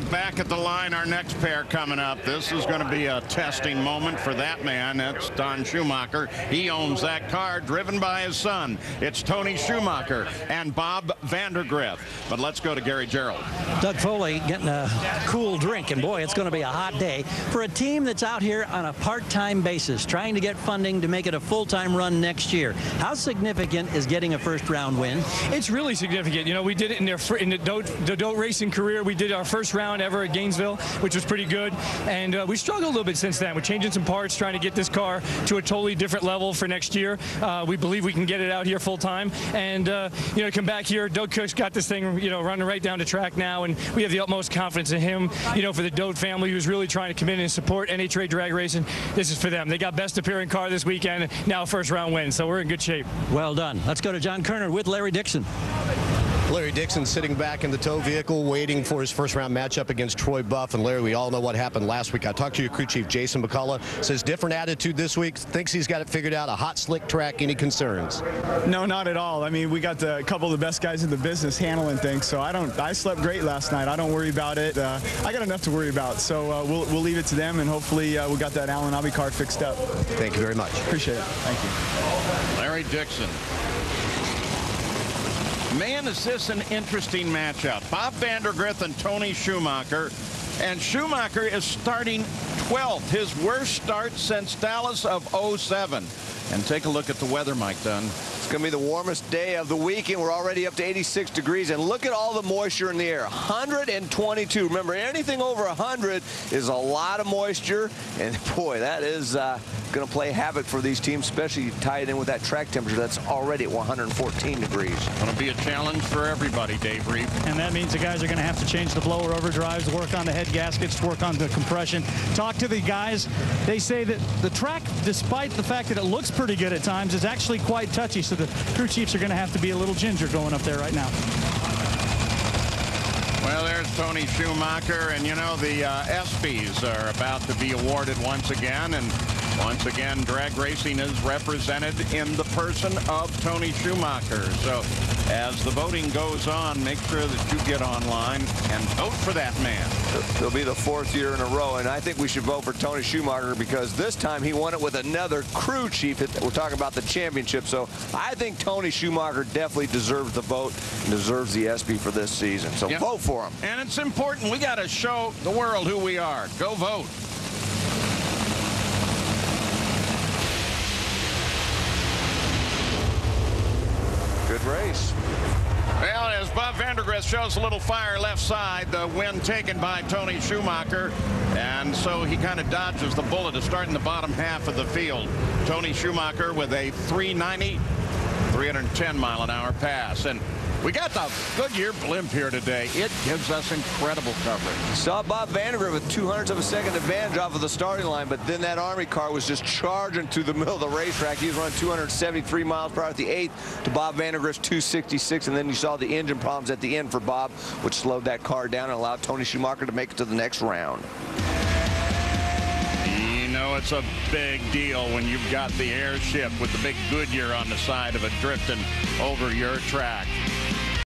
back at the line, our next pair coming up. This is going to be a testing moment for that man. That's Don Schumacher. He owns that car, driven by his son. It's Tony Schumacher and Bob Vandergriff. But let's go to Gary Gerald. Doug Foley getting a cool drink, and boy, it's going to be a hot day for a team that's out here on a part-time basis, trying to get funding to make it a full-time run next year. How significant is getting a first-round win? It's really significant. You know, we did it in the DOT racing career. We did our first round ever at Gainesville, which was pretty good. And we struggled a little bit since then. We're changing some parts, trying to get this car to a totally different level for next year. We believe we can get it out here full time. And, you know, come back here. Doug Cook's got this thing, you know, running right down the track now. And we have the utmost confidence in him, you know, for the DOT family who's really trying to come in and support NHRA drag racing. This is for them. They got best appearing car this weekend, now first round win. So we're in good shape. Well done. Let's go to John Kerner with Larry Dixon. Larry Dixon sitting back in the tow vehicle waiting for his first round matchup against Troy Buff. And Larry, we all know what happened last week. I talked to your crew chief, Jason McCullough. Says different attitude this week. Thinks he's got it figured out. A hot, slick track. Any concerns? No, not at all. I mean, we got a couple of the best guys in the business handling things. So I slept great last night. I don't worry about it. I got enough to worry about. So we'll leave it to them. And hopefully we got that Alan Abbey car fixed up. Thank you very much. Appreciate it. Thank you. Larry Dixon. Man, is this an interesting matchup. Bob Vandergriff and Tony Schumacher. And Schumacher is starting 12th, his worst start since Dallas of '07. And take a look at the weather, Mike Dunn. It's going to be the warmest day of the weekend. We're already up to 86 degrees. And look at all the moisture in the air. 122. Remember, anything over 100 is a lot of moisture. And, boy, that is going to play havoc for these teams, especially tied in with that track temperature that's already at 114 degrees. Going to be a challenge for everybody, Dave Reeve. And that means the guys are going to have to change the blower overdrives, work on the head gaskets, work on the compression. Talk to the guys. They say that the track, despite the fact that it looks pretty good at times, is actually quite touchy. So the crew chiefs are going to have to be a little ginger going up there right now. Well, there's Tony Schumacher, and you know the ESPYs are about to be awarded once again, and once again drag racing is represented in the person of Tony Schumacher. So as the voting goes on, make sure that you get online and vote for that man. It'll be the 4th year in a row, and I think we should vote for Tony Schumacher because this time he won it with another crew chief. We're talking about the championship, so I think Tony Schumacher definitely deserves the vote and deserves the ESPY for this season. So vote for him. And it's important. We got to show the world who we are. Go vote. Good race. Well, as Bob Vandergriff shows a little fire left side, the win taken by Tony Schumacher. And so he kind of dodges the bullet to start in the bottom half of the field. Tony Schumacher with a 390, 310-mile-an-hour pass. And we got the Goodyear blimp here today. It gives us incredible coverage. Saw Bob Vandergriff with 200ths of a second advantage off of the starting line, but then that Army car was just charging through the middle of the racetrack. He was running 273 miles per hour at the 8th to Bob Vandergriff's 266, and then you saw the engine problems at the end for Bob, which slowed that car down and allowed Tony Schumacher to make it to the next round. You know, it's a big deal when you've got the airship with the big Goodyear on the side of it drifting over your track.